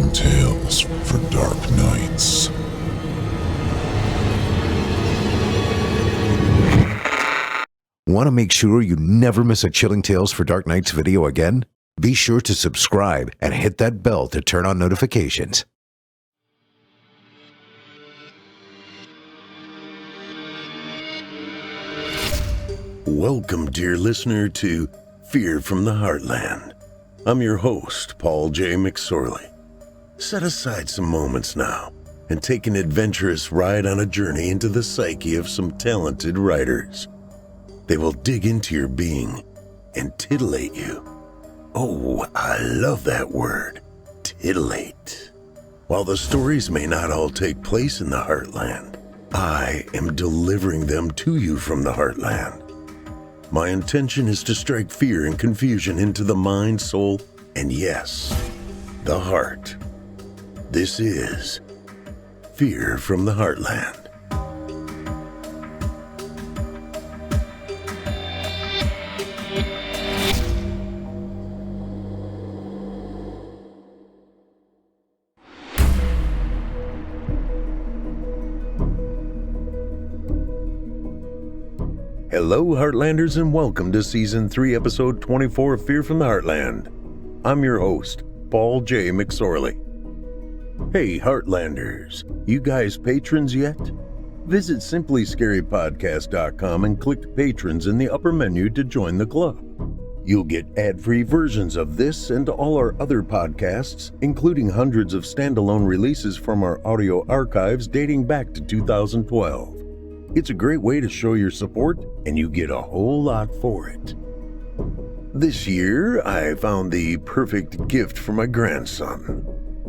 chilling tales for dark nights. Want to make sure you never miss a Chilling Tales for Dark Nights video again? Be sure to subscribe and hit that bell to turn on notifications. Welcome, dear listener, to Fear from the Heartland. I'm your host, Paul J. McSorley. Set aside some moments now and take an adventurous ride on a journey into the psyche of some talented writers. They will dig into your being and titillate you. Oh, I love that word, titillate. While the stories may not all take place in the Heartland, I am delivering them to you from the Heartland. My intention is to strike fear and confusion into the mind, soul, and yes, the heart. This is Fear from the Heartland. Hello, Heartlanders, and welcome to Season 3, Episode 24 of Fear from the Heartland. I'm your host, Paul J. McSorley. Hey, Heartlanders, you guys patrons yet? Visit simplyscarypodcast.com and click Patrons in the upper menu to join the club. You'll get ad-free versions of this and all our other podcasts, including hundreds of standalone releases from our audio archives dating back to 2012. It's a great way to show your support, and you get a whole lot for it. This year, I found the perfect gift for my grandson.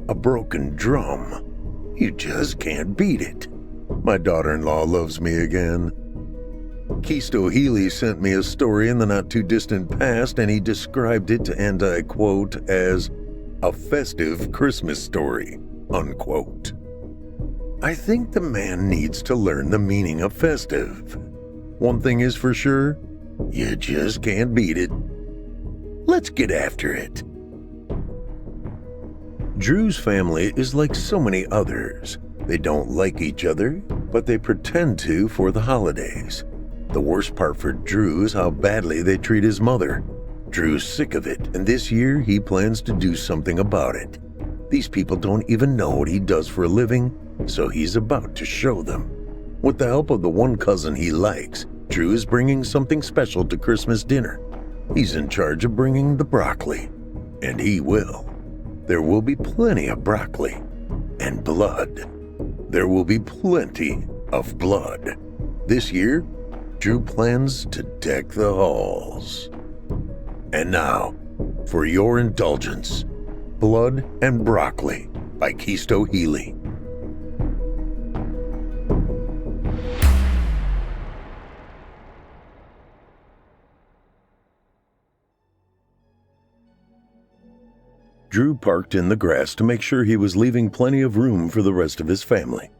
A broken drum. You just can't beat it. My daughter-in-law loves me again. Chisto Healy sent me a story in the not-too-distant past, and he described it, and I quote, as a festive Christmas story, unquote. I think the man needs to learn the meaning of festive. One thing is for sure, you just can't beat it. Let's get after it. Drew's family is like so many others. They don't like each other, but they pretend to for the holidays. The worst part for Drew is how badly they treat his mother. Drew's sick of it, and this year he plans to do something about it. These people don't even know what he does for a living, so he's about to show them. With the help of the one cousin he likes, Drew is bringing something special to Christmas dinner. He's in charge of bringing the broccoli, and he will. There will be plenty of broccoli and blood. There will be plenty of blood. This year, Drew plans to deck the halls. And now, for your indulgence, Blood and Broccoli by Chisto Healy. Drew parked in the grass to make sure he was leaving plenty of room for the rest of his family.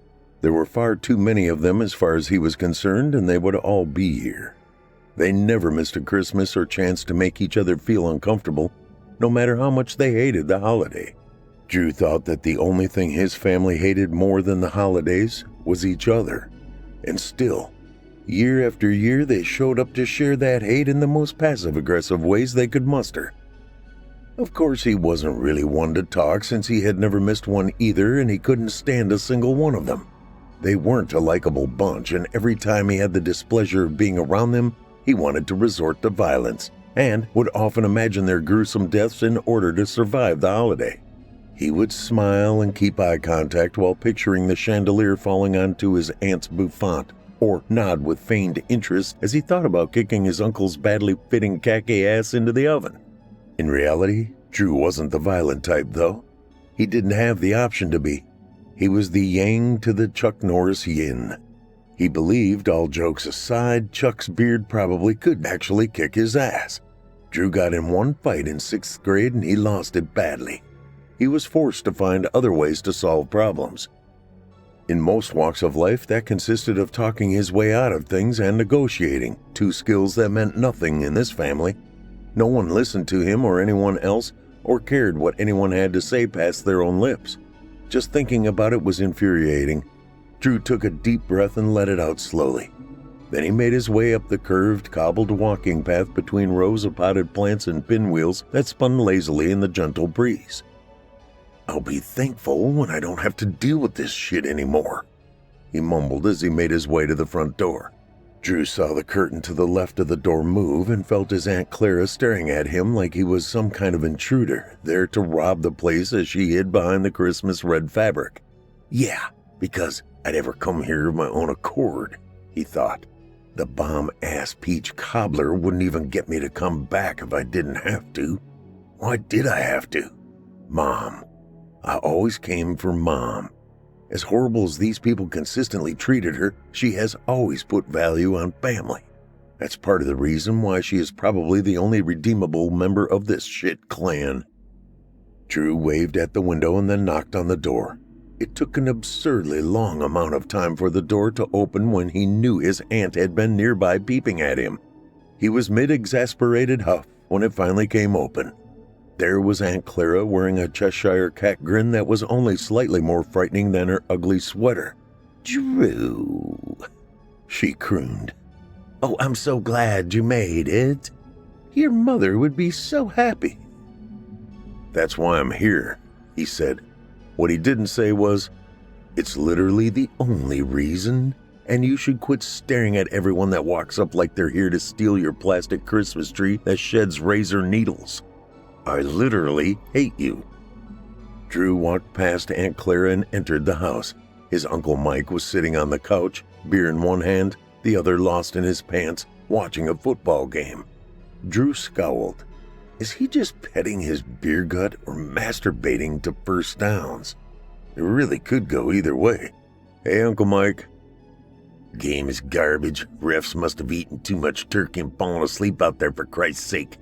There were far too many of them as far as he was concerned, and they would all be here. They never missed a Christmas or chance to make each other feel uncomfortable, no matter how much they hated the holiday. Drew thought that the only thing his family hated more than the holidays was each other. And still, year after year, they showed up to share that hate in the most passive-aggressive ways they could muster. Of course, he wasn't really one to talk since he had never missed one either, and he couldn't stand a single one of them. They weren't a likable bunch, and every time he had the displeasure of being around them, he wanted to resort to violence, and would often imagine their gruesome deaths in order to survive the holiday. He would smile and keep eye contact while picturing the chandelier falling onto his aunt's bouffant, or nod with feigned interest as he thought about kicking his uncle's badly fitting khaki ass into the oven. In reality, Drew wasn't the violent type, though. He didn't have the option to be. He was the yang to the Chuck Norris yin. He believed, all jokes aside, Chuck's beard probably could actually kick his ass. Drew got in one fight in 6th grade and he lost it badly. He was forced to find other ways to solve problems. In most walks of life, that consisted of talking his way out of things and negotiating, two skills that meant nothing in this family. No one listened to him or anyone else or cared what anyone had to say past their own lips. Just thinking about it was infuriating. Drew took a deep breath and let it out slowly. Then he made his way up the curved, cobbled walking path between rows of potted plants and pinwheels that spun lazily in the gentle breeze. "I'll be thankful when I don't have to deal with this shit anymore," he mumbled as he made his way to the front door. Drew saw the curtain to the left of the door move and felt his Aunt Clara staring at him like he was some kind of intruder, there to rob the place as she hid behind the Christmas red fabric. "Yeah, because I'd ever come here of my own accord," he thought. "The bomb-ass peach cobbler wouldn't even get me to come back if I didn't have to. Why did I have to? Mom. I always came for Mom. As horrible as these people consistently treated her, she has always put value on family. That's part of the reason why she is probably the only redeemable member of this shit clan." Drew waved at the window and then knocked on the door. It took an absurdly long amount of time for the door to open when he knew his aunt had been nearby peeping at him. He was mid-exasperated huff when it finally came open. There was Aunt Clara wearing a Cheshire cat grin that was only slightly more frightening than her ugly sweater. "Drew," she crooned. "Oh, I'm so glad you made it. Your mother would be so happy." "That's why I'm here," he said. What he didn't say was, "It's literally the only reason, and you should quit staring at everyone that walks up like they're here to steal your plastic Christmas tree that sheds razor needles. I literally hate you." Drew walked past Aunt Clara and entered the house. His Uncle Mike was sitting on the couch, beer in one hand, the other lost in his pants, watching a football game. Drew scowled. Is he just petting his beer gut or masturbating to first downs? It really could go either way. "Hey, Uncle Mike." "Game is garbage. Refs must have eaten too much turkey and fallen asleep out there for Christ's sake."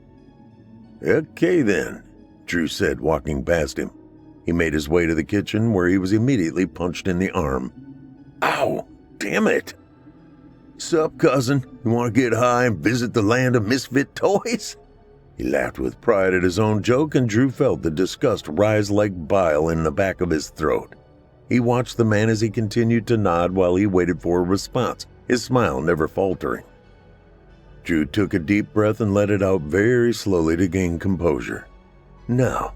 "Okay then," Drew said, walking past him. He made his way to the kitchen where he was immediately punched in the arm. "Ow! Damn it!" "Sup, cousin? You want to get high and visit the land of misfit toys?" He laughed with pride at his own joke, and Drew felt the disgust rise like bile in the back of his throat. He watched the man as he continued to nod while he waited for a response, his smile never faltering. Drew took a deep breath and let it out very slowly to gain composure. No,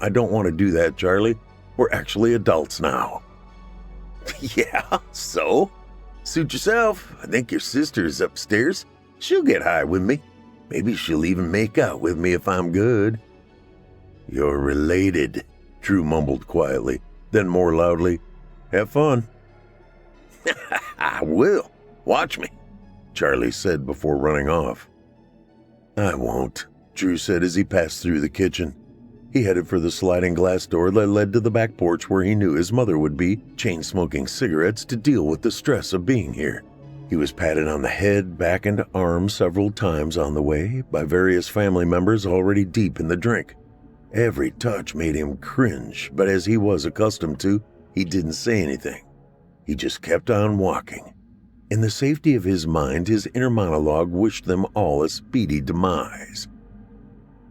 I don't want to do that, Charlie. We're actually adults now." "Yeah, so? Suit yourself. I think your sister is upstairs. She'll get high with me. Maybe she'll even make out with me if I'm good." "You're related," Drew mumbled quietly, then more loudly, "Have fun." "I will. Watch me," Charlie said before running off. "I won't," Drew said as he passed through the kitchen. He headed for the sliding glass door that led to the back porch where he knew his mother would be, chain-smoking cigarettes to deal with the stress of being here. He was patted on the head, back, and arm several times on the way by various family members already deep in the drink. Every touch made him cringe, but as he was accustomed to, he didn't say anything. He just kept on walking. In the safety of his mind, his inner monologue wished them all a speedy demise.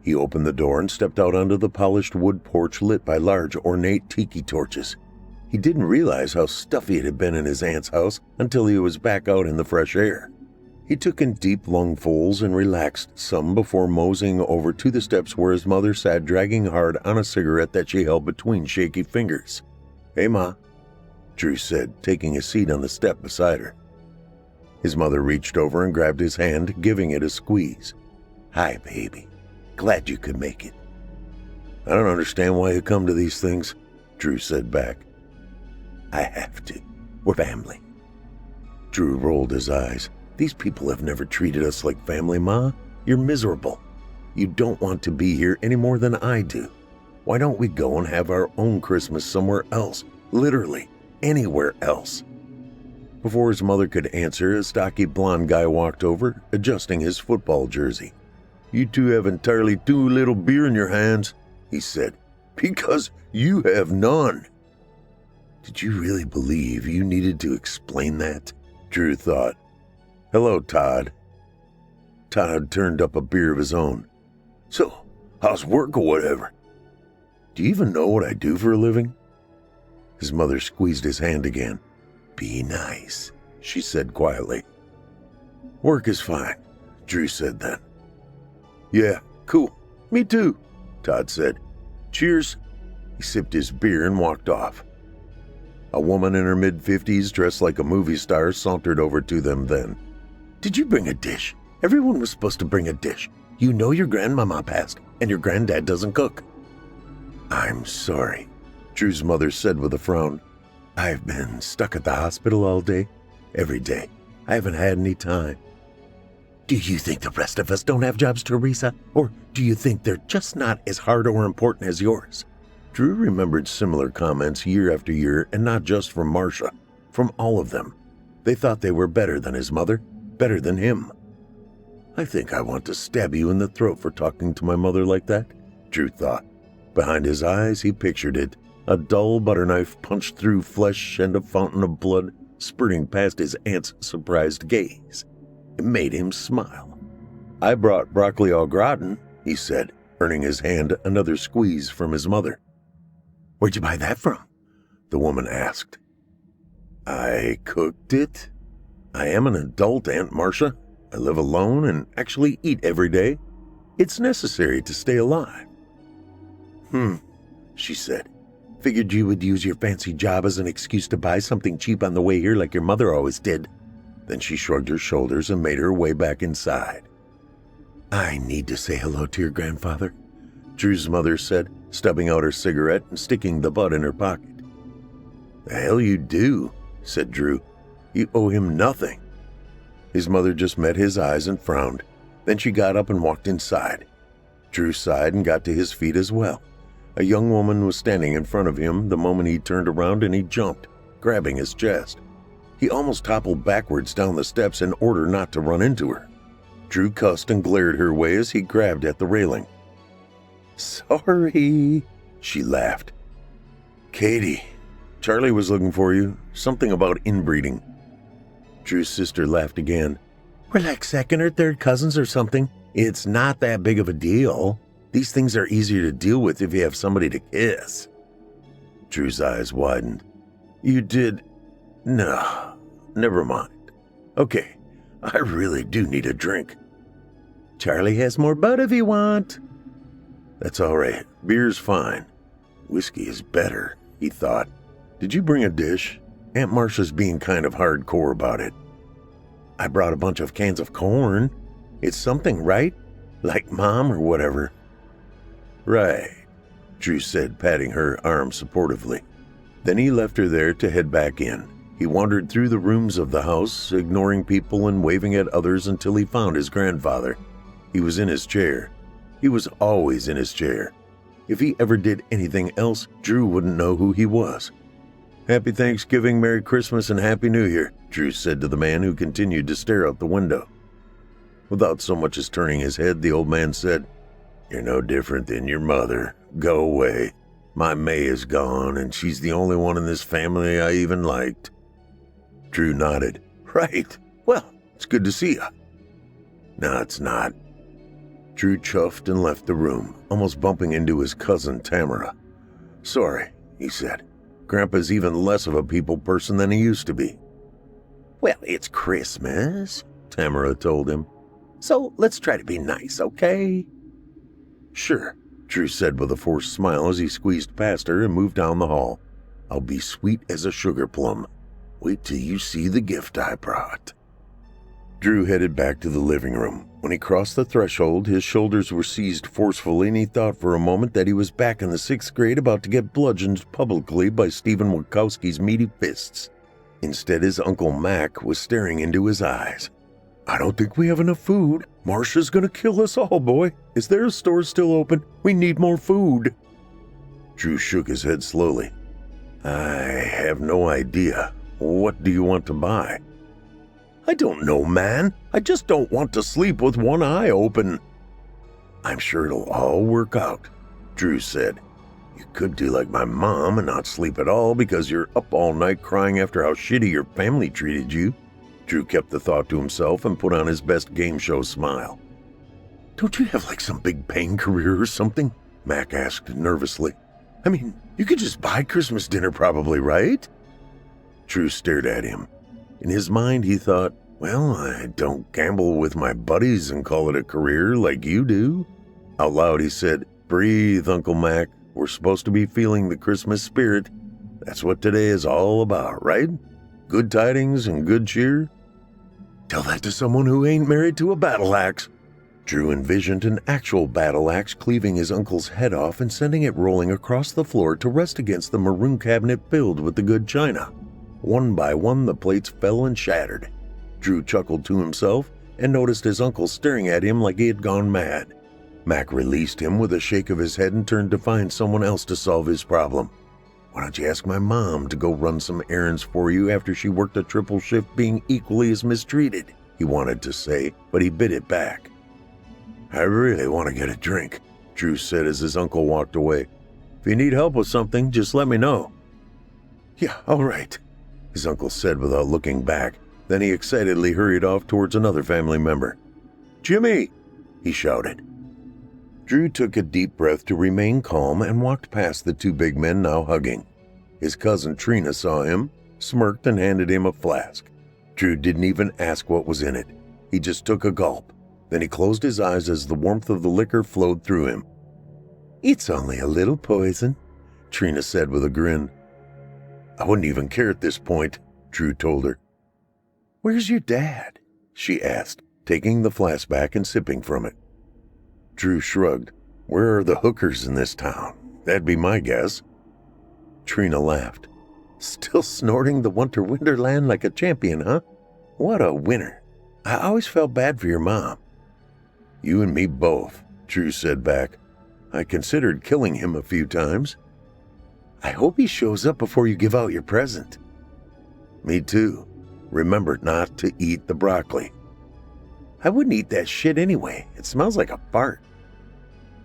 He opened the door and stepped out onto the polished wood porch lit by large, ornate tiki torches. He didn't realize how stuffy it had been in his aunt's house until he was back out in the fresh air. He took in deep lungfuls and relaxed some before moseying over to the steps where his mother sat dragging hard on a cigarette that she held between shaky fingers. "Hey, Ma," Drew said, taking a seat on the step beside her. His mother reached over and grabbed his hand, giving it a squeeze. "Hi, baby. Glad you could make it." "I don't understand why you come to these things," Drew said back. "I have to. We're family." Drew rolled his eyes. "These people have never treated us like family, Ma. You're miserable. You don't want to be here any more than I do. Why don't we go and have our own Christmas somewhere else? Literally, anywhere else." Before his mother could answer, a stocky blonde guy walked over, adjusting his football jersey. "You two have entirely too little beer in your hands," he said, "because you have none." Did you really believe you needed to explain that? Drew thought. "Hello, Todd." Todd turned up a beer of his own. "So, how's work or whatever? Do you even know what I do for a living? His mother squeezed his hand again. Be nice, she said quietly. Work is fine, Drew said then. Yeah, cool. Me too, Todd said. Cheers. He sipped his beer and walked off. A woman in her mid-50s dressed like a movie star sauntered over to them then. Did you bring a dish? Everyone was supposed to bring a dish. You know your grandmama passed, and your granddad doesn't cook. I'm sorry, Drew's mother said with a frown. I've been stuck at the hospital all day, every day. I haven't had any time. Do you think the rest of us don't have jobs, Teresa? Or do you think they're just not as hard or important as yours? Drew remembered similar comments year after year, and not just from Marcia, from all of them. They thought they were better than his mother, better than him. I think I want to stab you in the throat for talking to my mother like that, Drew thought. Behind his eyes, he pictured it, a dull butter knife punched through flesh and a fountain of blood spurting past his aunt's surprised gaze. It made him smile. I brought broccoli au gratin, he said, earning his hand another squeeze from his mother. Where'd you buy that from? The woman asked. I cooked it. I am an adult, Aunt Marcia. I live alone and actually eat every day. It's necessary to stay alive. She said. Figured you would use your fancy job as an excuse to buy something cheap on the way here like your mother always did. Then she shrugged her shoulders and made her way back inside. I need to say hello to your grandfather, Drew's mother said, stubbing out her cigarette and sticking the butt in her pocket. The hell you do, said Drew. You owe him nothing. His mother just met his eyes and frowned. Then she got up and walked inside. Drew sighed and got to his feet as well. A young woman was standing in front of him the moment he turned around, and he jumped, grabbing his chest. He almost toppled backwards down the steps in order not to run into her. Drew cussed and glared her way as he grabbed at the railing. Sorry, she laughed. Katie, Charlie was looking for you. Something about inbreeding. Drew's sister laughed again. We're like second or third cousins or something. It's not that big of a deal. These things are easier to deal with if you have somebody to kiss. Drew's eyes widened. You did? No, never mind. Okay, I really do need a drink. Charlie has more butt if you want. That's all right. Beer's fine. Whiskey is better, he thought. Did you bring a dish? Aunt Marcia's being kind of hardcore about it. I brought a bunch of cans of corn. It's something, right? Like Mom or whatever. Right, Drew said, patting her arm supportively. Then he left her there to head back in. He wandered through the rooms of the house, ignoring people and waving at others until he found his grandfather. He was in his chair. He was always in his chair. If he ever did anything else, Drew wouldn't know who he was. Happy Thanksgiving, Merry Christmas, and Happy New Year, Drew said to the man who continued to stare out the window. Without so much as turning his head, the old man said, You're no different than your mother. Go away. My May is gone, and she's the only one in this family I even liked. Drew nodded. Right. Well, it's good to see you. No, it's not. Drew chuffed and left the room, almost bumping into his cousin Tamara. Sorry, he said. Grandpa's even less of a people person than he used to be. Well, it's Christmas, Tamara told him. So let's try to be nice, okay? Sure, Drew said with a forced smile as he squeezed past her and moved down the hall. I'll be sweet as a sugar plum. Wait till you see the gift I brought. Drew headed back to the living room. When he crossed the threshold, his shoulders were seized forcefully, and he thought for a moment that he was back in the 6th grade about to get bludgeoned publicly by Stephen Wachowski's meaty fists. Instead, his Uncle Mac was staring into his eyes. I don't think we have enough food. Marcia's gonna kill us all, boy. Is there a store still open? We need more food. Drew shook his head slowly. I have no idea. What do you want to buy? I don't know, man. I just don't want to sleep with one eye open. I'm sure it'll all work out, Drew said. You could do like my mom and not sleep at all because you're up all night crying after how shitty your family treated you. Drew kept the thought to himself and put on his best game show smile. Don't you have like some big paying career or something? Mac asked nervously. I mean, you could just buy Christmas dinner probably, right? Drew stared at him. In his mind, he thought, well, I don't gamble with my buddies and call it a career like you do. Out loud, he said, breathe, Uncle Mac. We're supposed to be feeling the Christmas spirit. That's what today is all about, right? Good tidings and good cheer. Tell that to someone who ain't married to a battle axe. Drew envisioned an actual battle axe cleaving his uncle's head off and sending it rolling across the floor to rest against the maroon cabinet filled with the good china. One by one, the plates fell and shattered. Drew chuckled to himself and noticed his uncle staring at him like he had gone mad. Mac released him with a shake of his head and turned to find someone else to solve his problem. Why don't you ask my mom to go run some errands for you after she worked a triple shift being equally as mistreated? He wanted to say, but he bit it back. I really want to get a drink, Drew said as his uncle walked away. If you need help with something, just let me know. Yeah, all right, his uncle said without looking back. Then he excitedly hurried off towards another family member. Jimmy, he shouted. Drew took a deep breath to remain calm and walked past the two big men now hugging. His cousin Trina saw him, smirked, and handed him a flask. Drew didn't even ask what was in it. He just took a gulp. Then he closed his eyes as the warmth of the liquor flowed through him. It's only a little poison, Trina said with a grin. I wouldn't even care at this point, Drew told her. Where's your dad? She asked, taking the flask back and sipping from it. Drew shrugged. Where are the hookers in this town? That'd be my guess. Trina laughed. Still snorting the Winter Wonderland like a champion, huh? What a winner. I always felt bad for your mom. You and me both, Drew said back. I considered killing him a few times. I hope he shows up before you give out your present. Me too. Remember not to eat the broccoli. I wouldn't eat that shit anyway. It smells like a fart.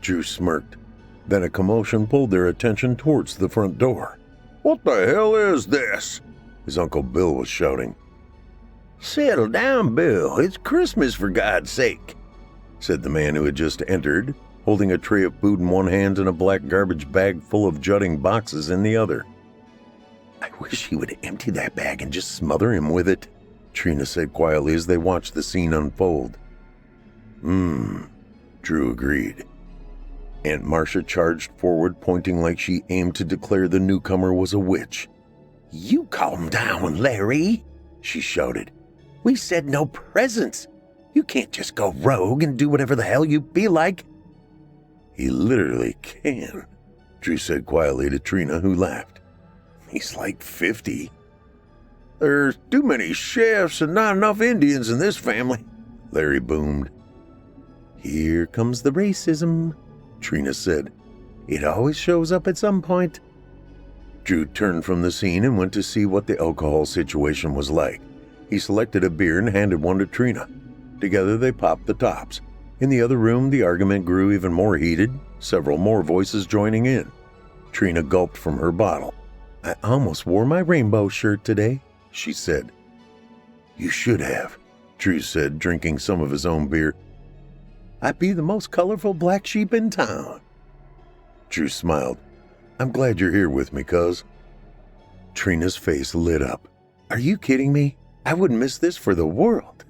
Drew smirked. Then a commotion pulled their attention towards the front door. What the hell is this? His Uncle Bill was shouting. Settle down, Bill. It's Christmas, for God's sake, said the man who had just entered, holding a tray of food in one hand and a black garbage bag full of jutting boxes in the other. I wish he would empty that bag and just smother him with it, Trina said quietly as they watched the scene unfold. Drew agreed. Aunt Marcia charged forward, pointing like she aimed to declare the newcomer was a witch. You calm down, Larry, she shouted. We said no presents. You can't just go rogue and do whatever the hell you feel like. He literally can, Drew said quietly to Trina, who laughed. He's like 50. There's too many chefs and not enough Indians in this family, Larry boomed. Here comes the racism, Trina said. It always shows up at some point. Drew turned from the scene and went to see what the alcohol situation was like. He selected a beer and handed one to Trina. Together they popped the tops. In the other room, the argument grew even more heated, several more voices joining in. Trina gulped from her bottle. I almost wore my rainbow shirt today, she said. You should have, Drew said, drinking some of his own beer. I'd be the most colorful black sheep in town. Drew smiled. I'm glad you're here with me, cuz. Trina's face lit up. Are you kidding me? I wouldn't miss this for the world.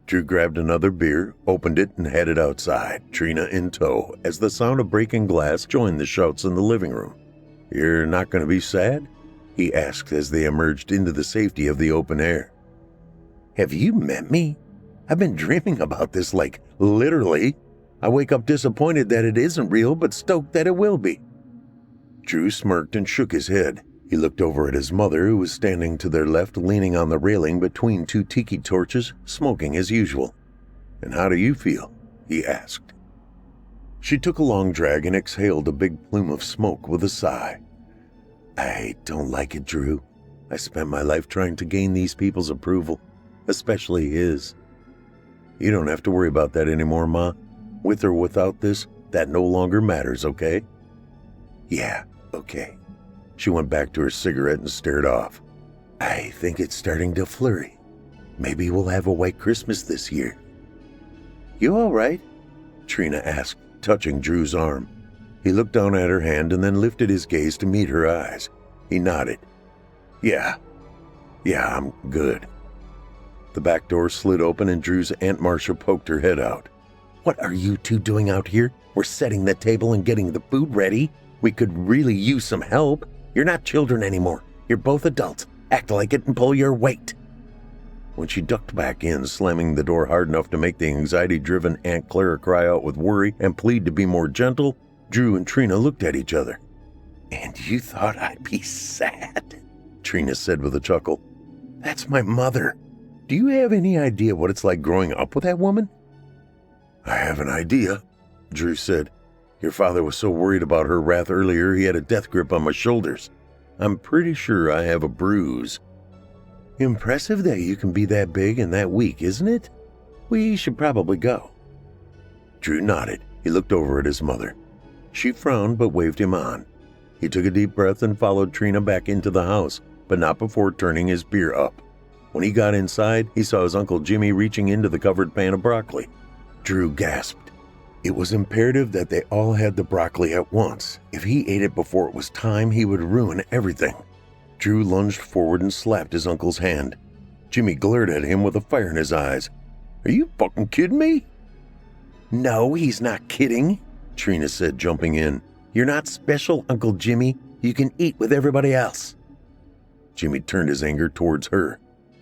Drew grabbed another beer, opened it, and headed outside, Trina in tow, as the sound of breaking glass joined the shouts in the living room. You're not going to be sad? He asked as they emerged into the safety of the open air. Have you met me? I've been dreaming about this, like, literally. I wake up disappointed that it isn't real, but stoked that it will be. Drew smirked and shook his head. He looked over at his mother, who was standing to their left, leaning on the railing between two tiki torches, smoking as usual. And how do you feel? He asked. She took a long drag and exhaled a big plume of smoke with a sigh. I don't like it, Drew. I spent my life trying to gain these people's approval, especially his. You don't have to worry about that anymore, Ma. With or without this, that no longer matters, okay? Yeah, okay. She went back to her cigarette and stared off. I think it's starting to flurry. Maybe we'll have a white Christmas this year. You all right? Trina asked, touching Drew's arm. He looked down at her hand and then lifted his gaze to meet her eyes. He nodded. Yeah, I'm good. The back door slid open and Drew's Aunt Marcia poked her head out. What are you two doing out here? We're setting the table and getting the food ready. We could really use some help. You're not children anymore. You're both adults. Act like it and pull your weight. When she ducked back in, slamming the door hard enough to make the anxiety-driven Aunt Clara cry out with worry and plead to be more gentle, Drew and Trina looked at each other. And you thought I'd be sad? Trina said with a chuckle. That's my mother. Do you have any idea what it's like growing up with that woman? I have an idea, Drew said. Your father was so worried about her wrath earlier he had a death grip on my shoulders. I'm pretty sure I have a bruise. Impressive that you can be that big and that weak, isn't it? We should probably go. Drew nodded. He looked over at his mother. She frowned but waved him on. He took a deep breath and followed Trina back into the house, but not before turning his beer up. When he got inside, he saw his Uncle Jimmy reaching into the covered pan of broccoli. Drew gasped. It was imperative that they all had the broccoli at once. If he ate it before it was time, he would ruin everything. Drew lunged forward and slapped his uncle's hand. Jimmy glared at him with a fire in his eyes. Are you fucking kidding me? No, he's not kidding, Trina said, jumping in. You're not special, Uncle Jimmy. You can eat with everybody else. Jimmy turned his anger towards her.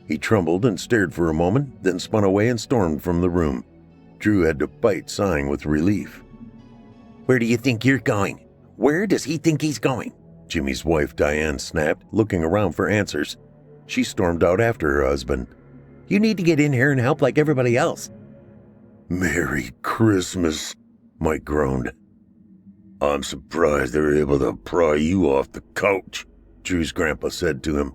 He trembled and stared for a moment, then spun away and stormed from the room. Drew had to fight, sighing with relief. Where do you think you're going? Where does he think he's going? Jimmy's wife, Diane, snapped, looking around for answers. She stormed out after her husband. You need to get in here and help like everybody else. Merry Christmas, Mike groaned. I'm surprised they were able to pry you off the couch, Drew's grandpa said to him.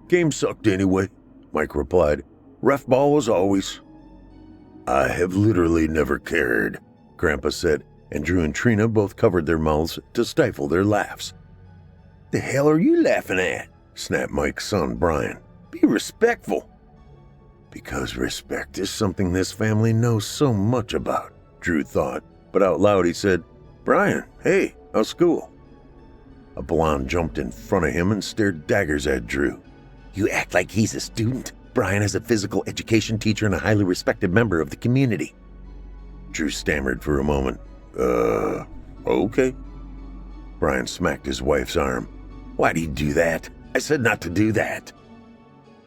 Game sucked anyway, Mike replied. Ref ball as always. I have literally never cared, Grandpa said, and Drew and Trina both covered their mouths to stifle their laughs. The hell are you laughing at? Snapped Mike's son, Brian. Be respectful. Because respect is something this family knows so much about, Drew thought, but out loud he said, Brian, hey, how's school? A blonde jumped in front of him and stared daggers at Drew. You act like he's a student. Brian is a physical education teacher and a highly respected member of the community. Drew stammered for a moment. Okay. Brian smacked his wife's arm. Why'd he do that? I said not to do that.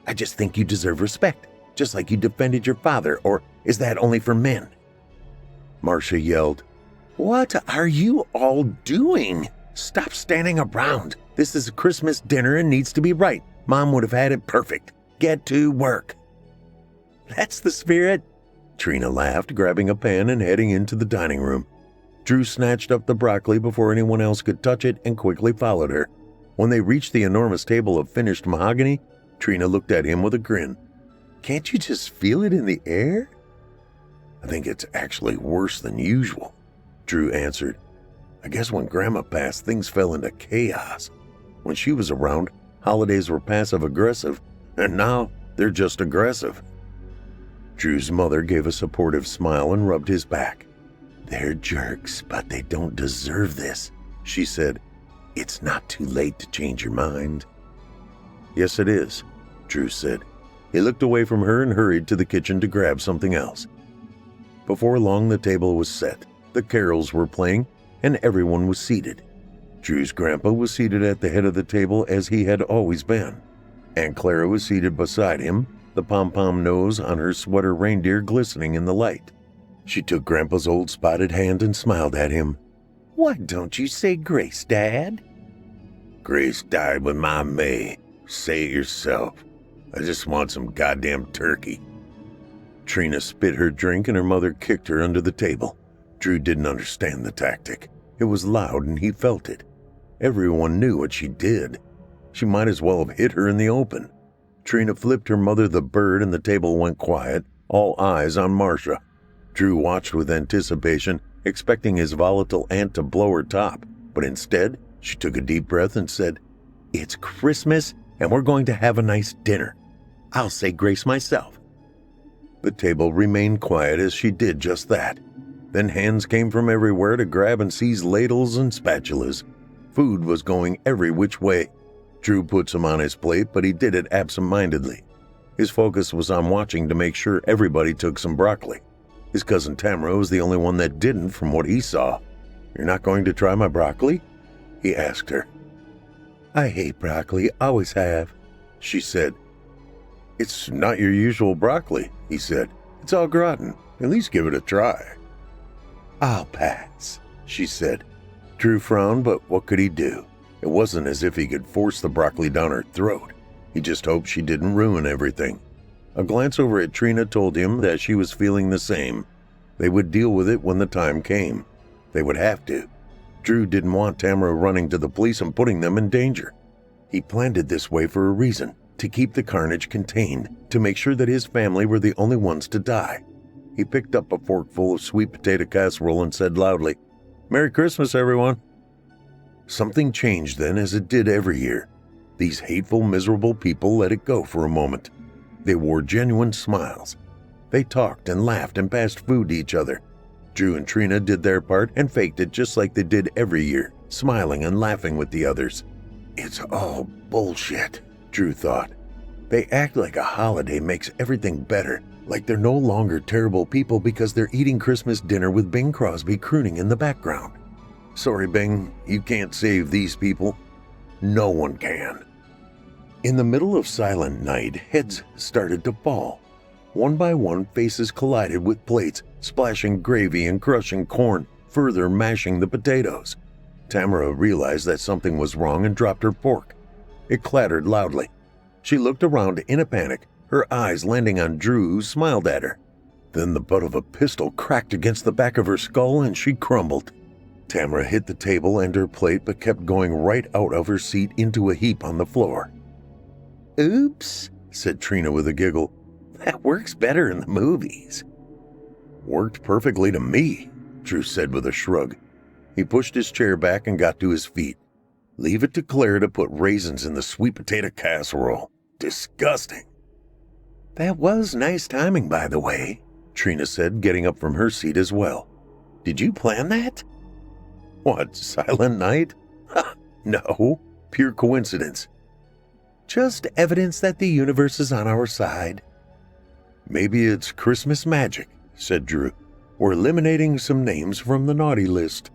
I just think you deserve respect, just like you defended your father, or is that only for men? Marcia yelled, What are you all doing? Stop standing around. This is a Christmas dinner and needs to be right. Mom would have had it perfect. Get to work. That's the spirit, Trina laughed, grabbing a pan and heading into the dining room. Drew snatched up the broccoli before anyone else could touch it and quickly followed her. When they reached the enormous table of finished mahogany, Trina looked at him with a grin. Can't you just feel it in the air? I think it's actually worse than usual, Drew answered. I guess when Grandma passed, things fell into chaos. When she was around, holidays were passive-aggressive, and now they're just aggressive. Drew's mother gave a supportive smile and rubbed his back. They're jerks, but they don't deserve this, she said. It's not too late to change your mind. Yes, it is, Drew said. He looked away from her and hurried to the kitchen to grab something else. Before long, the table was set, the carols were playing, and everyone was seated. Drew's grandpa was seated at the head of the table as he had always been. Aunt Clara was seated beside him, the pom-pom nose on her sweater reindeer glistening in the light. She took Grandpa's old spotted hand and smiled at him. Why don't you say grace, Dad? Grace died with my May. Say it yourself. I just want some goddamn turkey. Trina spit her drink and her mother kicked her under the table. Drew didn't understand the tactic. It was loud and he felt it. Everyone knew what she did. She might as well have hit her in the open. Trina flipped her mother the bird and the table went quiet, all eyes on Marcia. Drew watched with anticipation, expecting his volatile aunt to blow her top, but instead, she took a deep breath and said, It's Christmas and we're going to have a nice dinner. I'll say grace myself. The table remained quiet as she did just that. Then hands came from everywhere to grab and seize ladles and spatulas. Food was going every which way. Drew put some on his plate, but he did it absent-mindedly. His focus was on watching to make sure everybody took some broccoli. His cousin Tamara was the only one that didn't from what he saw. "You're not going to try my broccoli?" he asked her. "I hate broccoli, always have," she said. "It's not your usual broccoli," he said. "It's au gratin. At least give it a try." "I'll pass," she said. Drew frowned, but what could he do? It wasn't as if he could force the broccoli down her throat. He just hoped she didn't ruin everything. A glance over at Trina told him that she was feeling the same. They would deal with it when the time came. They would have to. Drew didn't want Tamara running to the police and putting them in danger. He planned it this way for a reason, to keep the carnage contained, to make sure that his family were the only ones to die. He picked up a forkful of sweet potato casserole and said loudly, "Merry Christmas, everyone." Something changed then, as it did every year. These hateful, miserable people let it go for a moment. They wore genuine smiles. They talked and laughed and passed food to each other. Drew and Trina did their part and faked it just like they did every year, smiling and laughing with the others. It's all bullshit, Drew thought. They act like a holiday makes everything better, like they're no longer terrible people because they're eating Christmas dinner with Bing Crosby crooning in the background. Sorry, Bing, you can't save these people. No one can. In the middle of silent night, heads started to fall. One by one, faces collided with plates, splashing gravy and crushing corn, further mashing the potatoes. Tamara realized that something was wrong and dropped her fork. It clattered loudly. She looked around in a panic, her eyes landing on Drew, who smiled at her. Then the butt of a pistol cracked against the back of her skull and she crumbled. Tamara hit the table and her plate but kept going right out of her seat into a heap on the floor. "Oops," said Trina with a giggle. "That works better in the movies." "Worked perfectly to me," Drew said with a shrug. He pushed his chair back and got to his feet. Leave it to Claire to put raisins in the sweet potato casserole. Disgusting. "That was nice timing, by the way," Trina said, getting up from her seat as well. "Did you plan that?" "What, Silent Night?" "Ha, no, pure coincidence." "Just evidence that the universe is on our side." "Maybe it's Christmas magic," said Drew. "We're eliminating some names from the naughty list."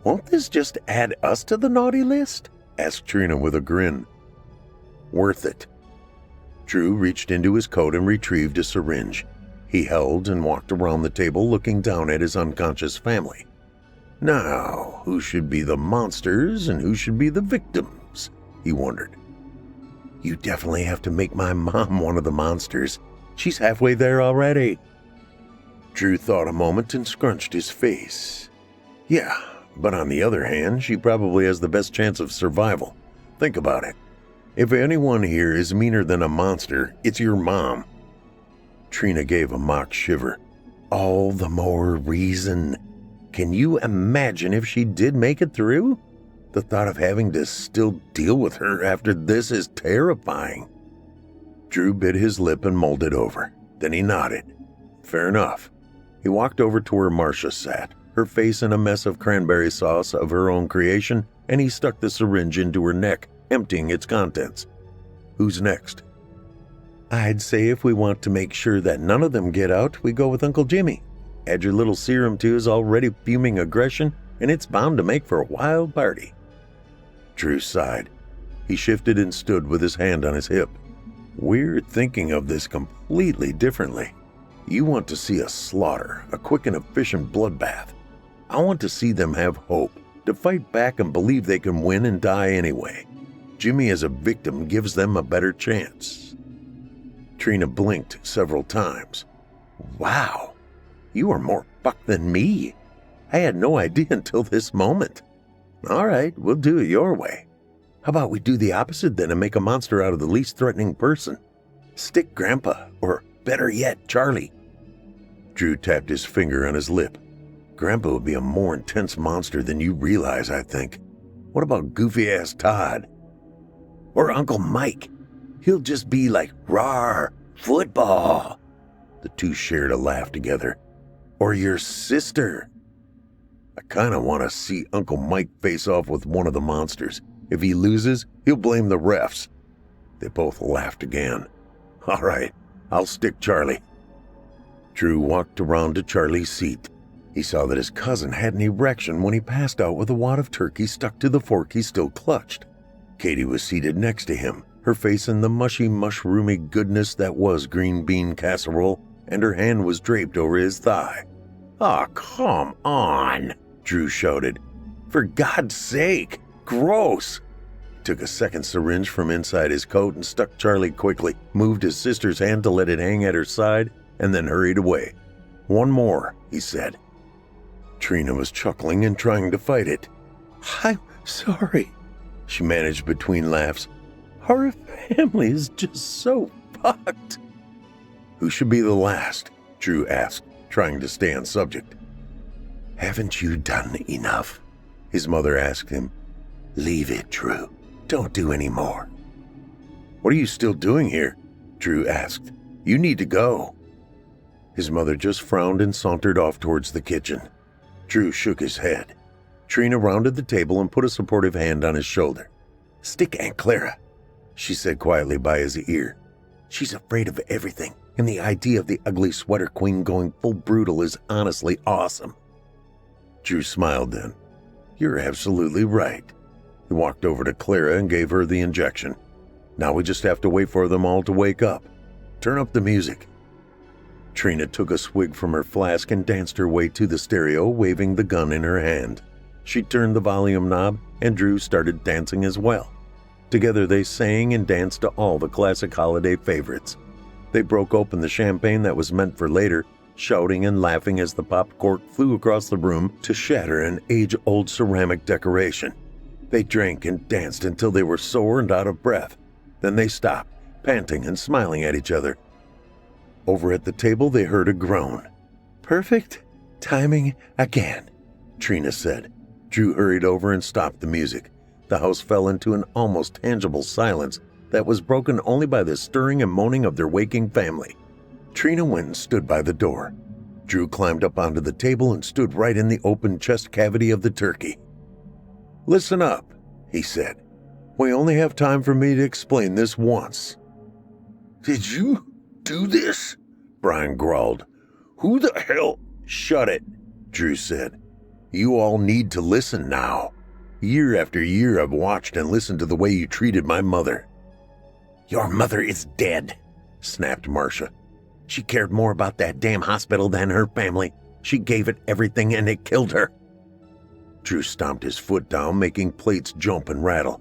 "Won't this just add us to the naughty list?" asked Trina with a grin. "Worth it." Drew reached into his coat and retrieved a syringe. He held and walked around the table looking down at his unconscious family. Now, who should be the monsters and who should be the victims? He wondered. "You definitely have to make my mom one of the monsters. She's halfway there already." Drew thought a moment and scrunched his face. "Yeah, but on the other hand, she probably has the best chance of survival. Think about it. If anyone here is meaner than a monster, it's your mom." Trina gave a mock shiver. "All the more reason. Can you imagine if she did make it through? The thought of having to still deal with her after this is terrifying." Drew bit his lip and mulled it over. Then he nodded. Fair enough. He walked over to where Marcia sat, her face in a mess of cranberry sauce of her own creation, and he stuck the syringe into her neck, emptying its contents. "Who's next?" "I'd say if we want to make sure that none of them get out, we go with Uncle Jimmy. Add your little serum to his already fuming aggression, and it's bound to make for a wild party." Drew sighed. He shifted and stood with his hand on his hip. "We're thinking of this completely differently. You want to see a slaughter, a quick and efficient bloodbath. I want to see them have hope, to fight back and believe they can win and die anyway. Jimmy as a victim gives them a better chance." Trina blinked several times. "Wow, you are more fucked than me. I had no idea until this moment. All right, we'll do it your way. How about we do the opposite then and make a monster out of the least threatening person? Stick Grandpa, or better yet, Charlie." Drew tapped his finger on his lip. "Grandpa would be a more intense monster than you realize, I think. What about goofy-ass Todd? Or Uncle Mike? He'll just be like, 'Rawr, football.'" The two shared a laugh together. Or your sister. I kind of want to see Uncle Mike face off with one of the monsters. If he loses, he'll blame the refs. They both laughed again. All right, I'll stick Charlie. Drew walked around to Charlie's seat. He saw that his cousin had an erection when he passed out with a wad of turkey stuck to the fork he still clutched. Katie was seated next to him, her face in the mushy, mushroomy goodness that was green bean casserole, and her hand was draped over his thigh. "Aw, come on," Drew shouted. "For God's sake, gross." He took a second syringe from inside his coat and stuck Charlie quickly, moved his sister's hand to let it hang at her side, and then hurried away. "One more," he said. Trina was chuckling and trying to fight it. "I'm sorry," she managed between laughs. "Our family is just so fucked." "Who should be the last?" Drew asked, trying to stay on subject. "Haven't you done enough?" his mother asked him. "Leave it, Drew. Don't do any more." "What are you still doing here?" Drew asked. "You need to go." His mother just frowned and sauntered off towards the kitchen. Drew shook his head. Trina rounded the table and put a supportive hand on his shoulder. "Stick Aunt Clara," she said quietly by his ear. "She's afraid of everything, and the idea of the ugly sweater queen going full brutal is honestly awesome." Drew smiled then. "You're absolutely right." He walked over to Clara and gave her the injection. "Now we just have to wait for them all to wake up. Turn up the music." Trina took a swig from her flask and danced her way to the stereo, waving the gun in her hand. She turned the volume knob, and Drew started dancing as well. Together they sang and danced to all the classic holiday favorites. They broke open the champagne that was meant for later, shouting and laughing as the popped cork flew across the room to shatter an age-old ceramic decoration. They drank and danced until they were sore and out of breath. Then they stopped, panting and smiling at each other. Over at the table they heard a groan. "Perfect timing again," Trina said. Drew hurried over and stopped the music. The house fell into an almost tangible silence that was broken only by the stirring and moaning of their waking family. Trina went and stood by the door. Drew climbed up onto the table and stood right in the open chest cavity of the turkey. "Listen up," he said. "We only have time for me to explain this once." "Did you do this?" Brian growled. "Who the hell—" "Shut it," Drew said. "You all need to listen now. Year after year I've watched and listened to the way you treated my mother." "Your mother is dead," snapped Marcia. "She cared more about that damn hospital than her family. She gave it everything and it killed her." Drew stomped his foot down, making plates jump and rattle.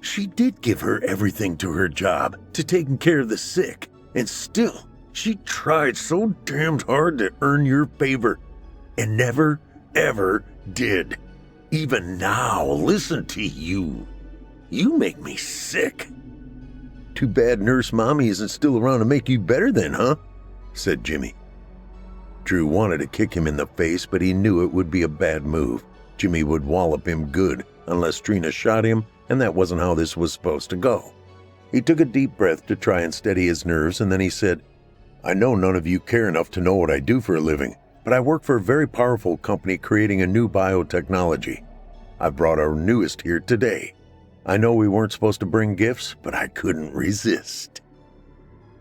"She did give her everything to her job, to taking care of the sick. And still, she tried so damned hard to earn your favor, and never, ever did. Even now, listen to you. You make me sick." "Too bad Nurse Mommy isn't still around to make you better then, huh?" said Jimmy. Drew wanted to kick him in the face, but he knew it would be a bad move. Jimmy would wallop him good unless Trina shot him, and that wasn't how this was supposed to go. He took a deep breath to try and steady his nerves, and then he said, "I know none of you care enough to know what I do for a living, but I work for a very powerful company creating a new biotechnology. I brought our newest here today. I know we weren't supposed to bring gifts, but I couldn't resist."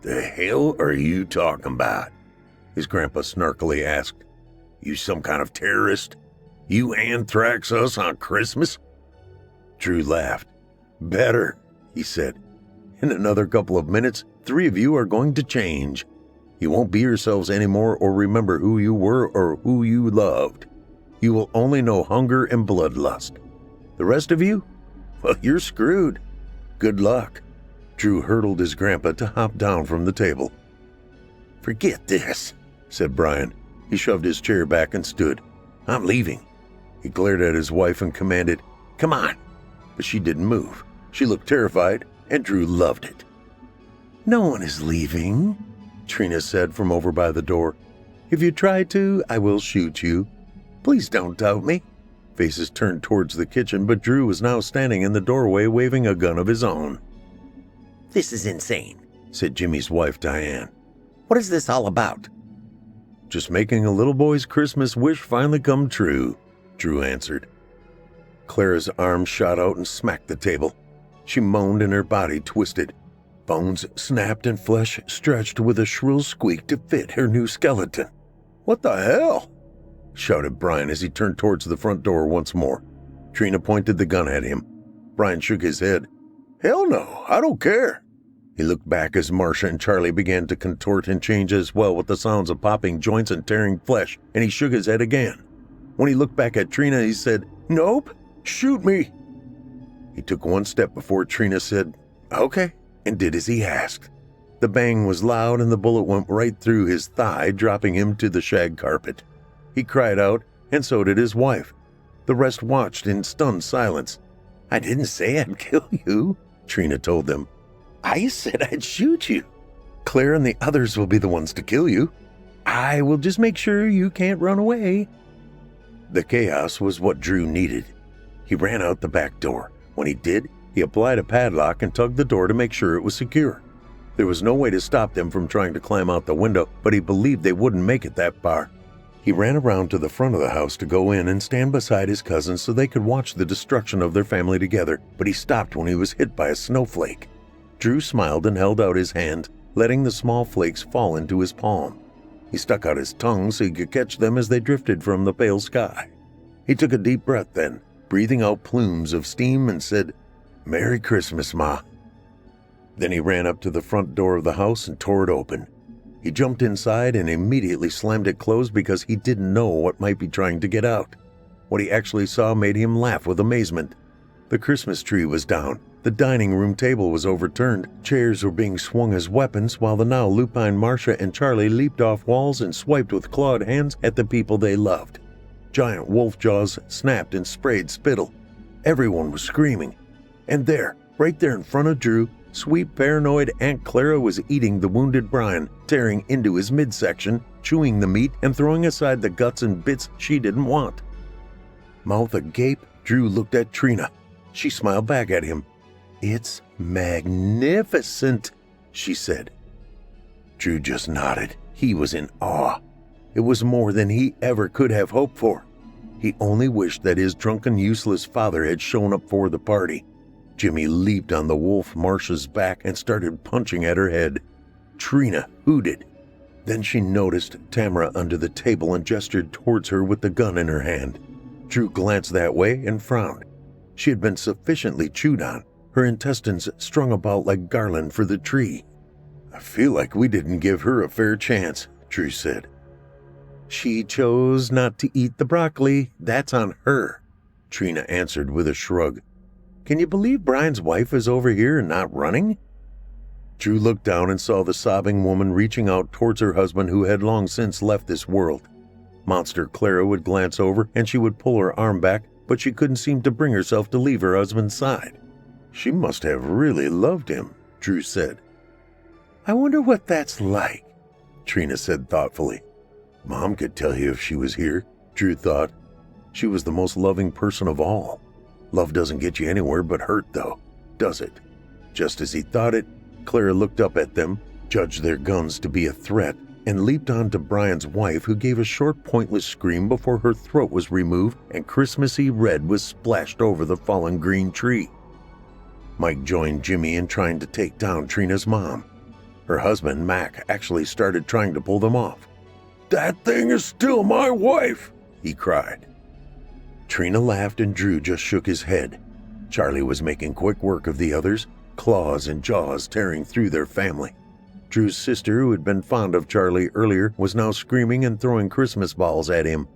"The hell are you talking about?" his grandpa snarkily asked. "You some kind of terrorist? You anthrax us on Christmas?" Drew laughed. "Better," he said. "In another couple of minutes, 3 of you are going to change. You won't be yourselves anymore or remember who you were or who you loved. You will only know hunger and bloodlust. The rest of you? Well, you're screwed. Good luck." Drew hurdled his grandpa to hop down from the table. "Forget this," said Brian. He shoved his chair back and stood. "I'm leaving." He glared at his wife and commanded, "Come on." But she didn't move. She looked terrified, and Drew loved it. "No one is leaving," Trina said from over by the door. "If you try to, I will shoot you. Please don't doubt me." Faces turned towards the kitchen, but Drew was now standing in the doorway waving a gun of his own. "This is insane," said Jimmy's wife, Diane. "What is this all about?" Just making a little boy's Christmas wish finally come true," Drew answered. Clara's arm shot out and smacked the table. She moaned and her body twisted. Bones snapped and flesh stretched with a shrill squeak to fit her new skeleton. "What the hell?" shouted Brian as he turned towards the front door once more. Trina pointed the gun at him. Brian shook his head. "Hell no, I don't care." He looked back as Marcia and Charlie began to contort and change as well with the sounds of popping joints and tearing flesh, and he shook his head again. When he looked back at Trina, he said, "Nope, shoot me." He took one step before Trina said, "Okay," and did as he asked. The bang was loud and the bullet went right through his thigh, dropping him to the shag carpet. He cried out, and so did his wife. The rest watched in stunned silence. "I didn't say I'd kill you," Trina told them. "I said I'd shoot you. Claire and the others will be the ones to kill you. I will just make sure you can't run away." The chaos was what Drew needed. He ran out the back door. When he did, he applied a padlock and tugged the door to make sure it was secure. There was no way to stop them from trying to climb out the window, but he believed they wouldn't make it that far. He ran around to the front of the house to go in and stand beside his cousins so they could watch the destruction of their family together, but he stopped when he was hit by a snowflake. Drew smiled and held out his hand, letting the small flakes fall into his palm. He stuck out his tongue so he could catch them as they drifted from the pale sky. He took a deep breath then, breathing out plumes of steam, and said, "Merry Christmas, Ma." Then he ran up to the front door of the house and tore it open. He jumped inside and immediately slammed it closed because he didn't know what might be trying to get out. What he actually saw made him laugh with amazement. The Christmas tree was down. The dining room table was overturned. Chairs were being swung as weapons while the now lupine Marcia and Charlie leaped off walls and swiped with clawed hands at the people they loved. Giant wolf jaws snapped and sprayed spittle. Everyone was screaming. And there, right there in front of Drew, sweet paranoid Aunt Clara was eating the wounded Brian, tearing into his midsection, chewing the meat, and throwing aside the guts and bits she didn't want. Mouth agape, Drew looked at Trina. She smiled back at him. "It's magnificent," she said. Drew just nodded. He was in awe. It was more than he ever could have hoped for. He only wished that his drunken, useless father had shown up for the party. Jimmy leaped on the wolf Marcia's back and started punching at her head. Trina hooted. Then she noticed Tamara under the table and gestured towards her with the gun in her hand. Drew glanced that way and frowned. She had been sufficiently chewed on, her intestines strung about like garland for the tree. "I feel like we didn't give her a fair chance," Drew said. "She chose not to eat the broccoli. That's on her," Trina answered with a shrug. "Can you believe Brian's wife is over here and not running?" Drew looked down and saw the sobbing woman reaching out towards her husband who had long since left this world. Monster Clara would glance over and she would pull her arm back, but she couldn't seem to bring herself to leave her husband's side. "She must have really loved him," Drew said. "I wonder what that's like," Trina said thoughtfully. Mom could tell you if she was here, Drew thought. She was the most loving person of all. Love doesn't get you anywhere but hurt, though, does it? Just as he thought it, Clara looked up at them, judged their guns to be a threat, and leaped on to Brian's wife, who gave a short, pointless scream before her throat was removed and Christmassy red was splashed over the fallen green tree. Mike joined Jimmy in trying to take down Trina's mom. Her husband, Mac, actually started trying to pull them off. "That thing is still my wife!" he cried. Trina laughed and Drew just shook his head. Charlie was making quick work of the others, claws and jaws tearing through their family. Drew's sister, who had been fond of Charlie earlier, was now screaming and throwing Christmas balls at him.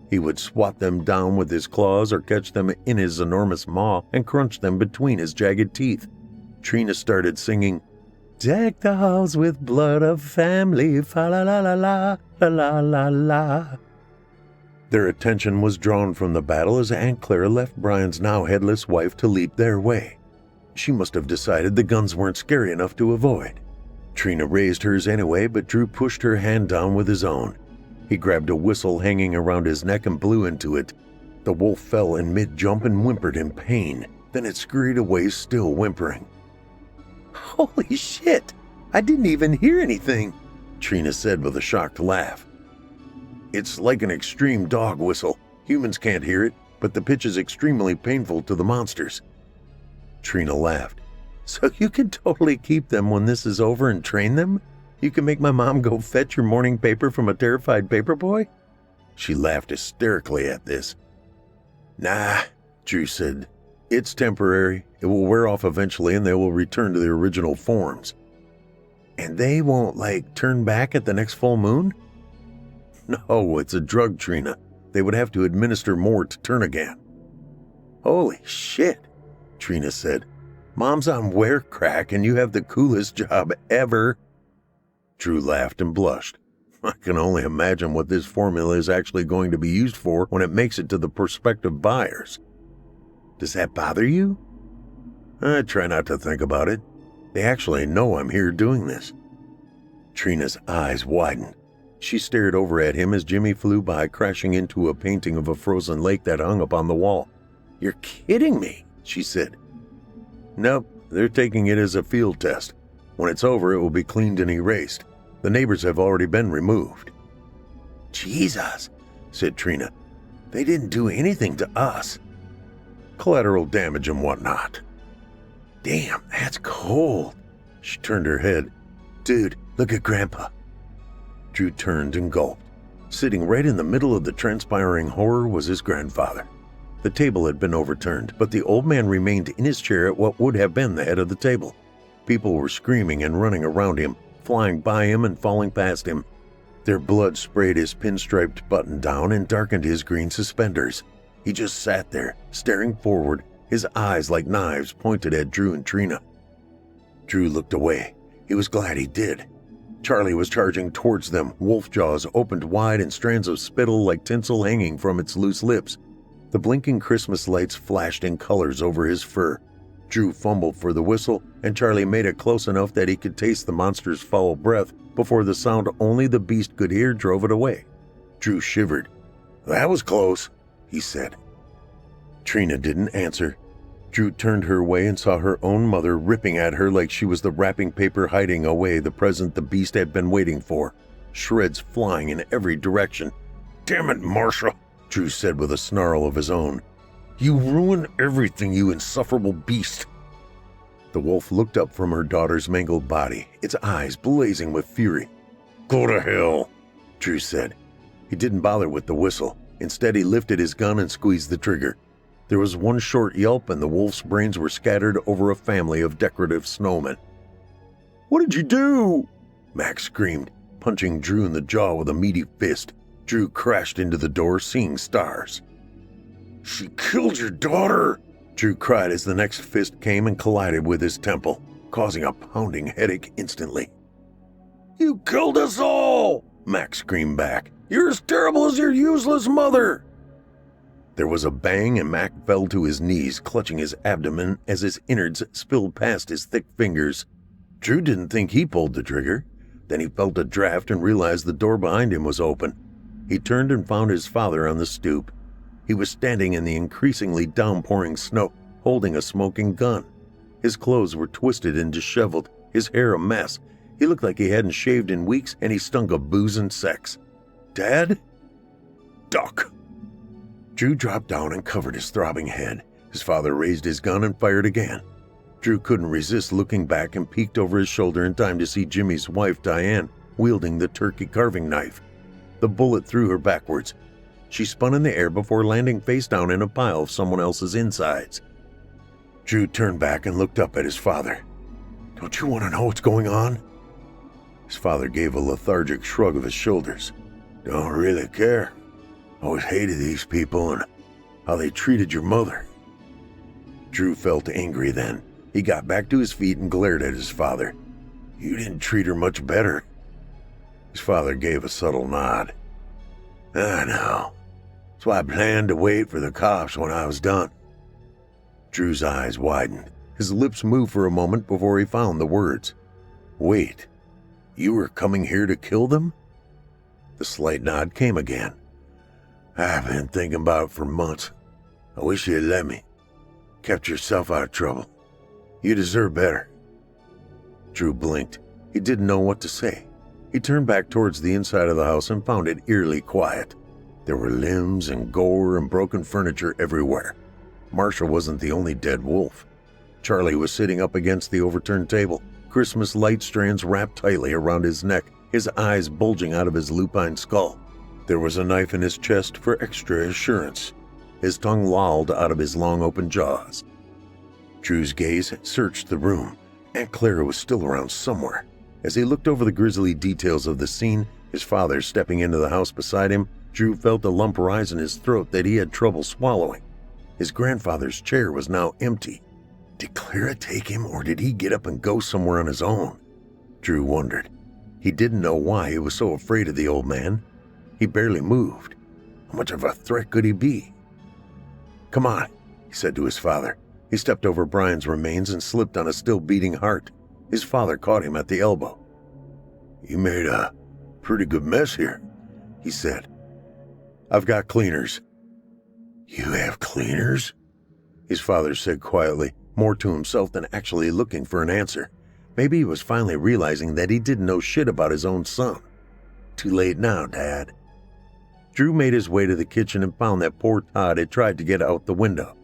He would swat them down with his claws or catch them in his enormous maw and crunch them between his jagged teeth. Trina started singing, "Deck the halls with blood of family, fa la la la la, la la la la." Their attention was drawn from the battle as Aunt Clara left Brian's now headless wife to leap their way. She must have decided the guns weren't scary enough to avoid. Trina raised hers anyway, but Drew pushed her hand down with his own. He grabbed a whistle hanging around his neck and blew into it. The wolf fell in mid-jump and whimpered in pain. Then it scurried away, still whimpering. "Holy shit! I didn't even hear anything," Trina said with a shocked laugh. It's like an extreme dog whistle. Humans can't hear it, but the pitch is extremely painful to the monsters." Trina laughed. "So you can totally keep them when this is over and train them? You can make my mom go fetch your morning paper from a terrified paperboy?" She laughed hysterically at this. "Nah," Drew said. "It's temporary. It will wear off eventually and they will return to their original forms." "And they won't, turn back at the next full moon?" "No, it's a drug, Trina. They would have to administer more to turn again." "Holy shit," Trina said. "Mom's on wear crack and you have the coolest job ever." Drew laughed and blushed. "I can only imagine what this formula is actually going to be used for when it makes it to the prospective buyers." "Does that bother you?" "I try not to think about it. They actually know I'm here doing this." Trina's eyes widened. She stared over at him as Jimmy flew by, crashing into a painting of a frozen lake that hung upon the wall. "You're kidding me," she said. "Nope, they're taking it as a field test. When it's over, it will be cleaned and erased. The neighbors have already been removed." "Jesus," said Trina. "They didn't do anything to us." "Collateral damage and whatnot." "Damn, that's cold." She turned her head. "Dude, look at Grandpa." Drew turned and gulped. Sitting right in the middle of the transpiring horror was his grandfather. The table had been overturned, but the old man remained in his chair at what would have been the head of the table. People were screaming and running around him, flying by him and falling past him. Their blood sprayed his pinstriped button down and darkened his green suspenders. He just sat there, staring forward, his eyes like knives pointed at Drew and Trina. Drew looked away. He was glad he did. Charlie was charging towards them, wolf jaws opened wide and strands of spittle like tinsel hanging from its loose lips. The blinking Christmas lights flashed in colors over his fur. Drew fumbled for the whistle, and Charlie made it close enough that he could taste the monster's foul breath before the sound only the beast could hear drove it away. Drew shivered. "That was close," he said. Trina didn't answer. Drew turned her way and saw her own mother ripping at her like she was the wrapping paper hiding away the present the beast had been waiting for, shreds flying in every direction. "Damn it, Marcia," Drew said with a snarl of his own. "You ruin everything, you insufferable beast." The wolf looked up from her daughter's mangled body, its eyes blazing with fury. "Go to hell," Drew said. He didn't bother with the whistle. Instead, he lifted his gun and squeezed the trigger. There was one short yelp and the wolf's brains were scattered over a family of decorative snowmen. "What did you do?" Max screamed, punching Drew in the jaw with a meaty fist. Drew crashed into the door, seeing stars. "She killed your daughter!" Drew cried as the next fist came and collided with his temple, causing a pounding headache instantly. "You killed us all!" Max screamed back. "You're as terrible as your useless mother!" There was a bang and Mac fell to his knees, clutching his abdomen as his innards spilled past his thick fingers. Drew didn't think he pulled the trigger. Then he felt a draft and realized the door behind him was open. He turned and found his father on the stoop. He was standing in the increasingly downpouring snow, holding a smoking gun. His clothes were twisted and disheveled, his hair a mess. He looked like he hadn't shaved in weeks, and he stunk of booze and sex. "Dad?" "Duck!" Drew dropped down and covered his throbbing head. His father raised his gun and fired again. Drew couldn't resist looking back and peeked over his shoulder in time to see Jimmy's wife, Diane, wielding the turkey carving knife. The bullet threw her backwards. She spun in the air before landing face down in a pile of someone else's insides. Drew turned back and looked up at his father. "Don't you want to know what's going on?" His father gave a lethargic shrug of his shoulders. "Don't really care. Always hated these people and how they treated your mother." Drew felt angry then. He got back to his feet and glared at his father. "You didn't treat her much better." His father gave a subtle nod. "I know. That's why I planned to wait for the cops when I was done." Drew's eyes widened. His lips moved for a moment before he found the words. "Wait, you were coming here to kill them?" The slight nod came again. "I've been thinking about it for months. I wish you'd let me. Kept yourself out of trouble. You deserve better." Drew blinked. He didn't know what to say. He turned back towards the inside of the house and found it eerily quiet. There were limbs and gore and broken furniture everywhere. Marshall wasn't the only dead wolf. Charlie was sitting up against the overturned table, Christmas light strands wrapped tightly around his neck, his eyes bulging out of his lupine skull. There was a knife in his chest for extra assurance. His tongue lolled out of his long open jaws. Drew's gaze searched the room. Aunt Clara was still around somewhere. As he looked over the grisly details of the scene, his father stepping into the house beside him, Drew felt a lump rise in his throat that he had trouble swallowing. His grandfather's chair was now empty. Did Clara take him, or did he get up and go somewhere on his own? Drew wondered. He didn't know why he was so afraid of the old man. He barely moved. How much of a threat could he be? "Come on," he said to his father. He stepped over Brian's remains and slipped on a still beating heart. His father caught him at the elbow. "You made a pretty good mess here," he said. "I've got cleaners." "You have cleaners?" his father said quietly, more to himself than actually looking for an answer. Maybe he was finally realizing that he didn't know shit about his own son. "Too late now, Dad." Drew made his way to the kitchen and found that poor Todd had tried to get out the window.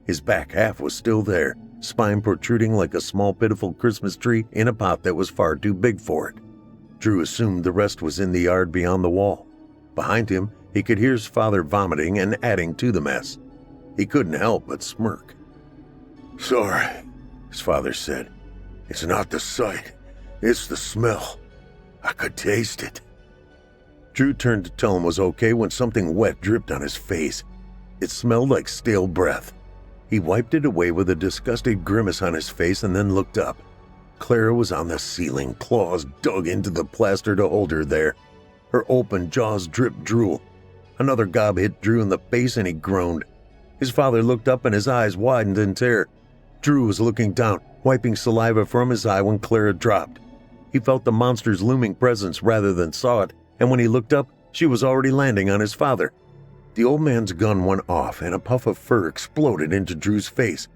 His back half was still there, spine protruding like a small pitiful Christmas tree in a pot that was far too big for it. Drew assumed the rest was in the yard beyond the wall. Behind him, he could hear his father vomiting and adding to the mess. He couldn't help but smirk. "Sorry," his father said. "It's not the sight, it's the smell. I could taste it." Drew turned to tell him it was okay when something wet dripped on his face. It smelled like stale breath. He wiped it away with a disgusted grimace on his face and then looked up. Clara was on the ceiling, claws dug into the plaster to hold her there. Her open jaws dripped drool. Another gob hit Drew in the face and he groaned. His father looked up and his eyes widened in terror. Drew was looking down, wiping saliva from his eye when Clara dropped. He felt the monster's looming presence rather than saw it, and when he looked up, she was already landing on his father. The old man's gun went off and a puff of fur exploded into Drew's face.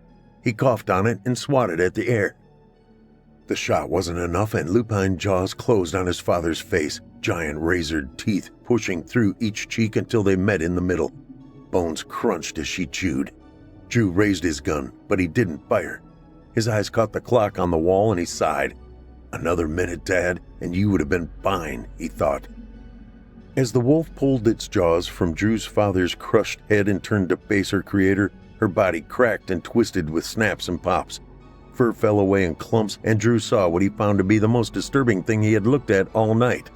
He coughed on it and swatted at the air. The shot wasn't enough and lupine jaws closed on his father's face, giant razored teeth pushing through each cheek until they met in the middle. Bones crunched as she chewed. Drew raised his gun, but he didn't fire. His eyes caught the clock on the wall and he sighed. "Another minute, Dad, and you would have been fine," he thought. As the wolf pulled its jaws from Drew's father's crushed head and turned to face her creator, her body cracked and twisted with snaps and pops. Fur fell away in clumps, and Drew saw what he found to be the most disturbing thing he had looked at all night.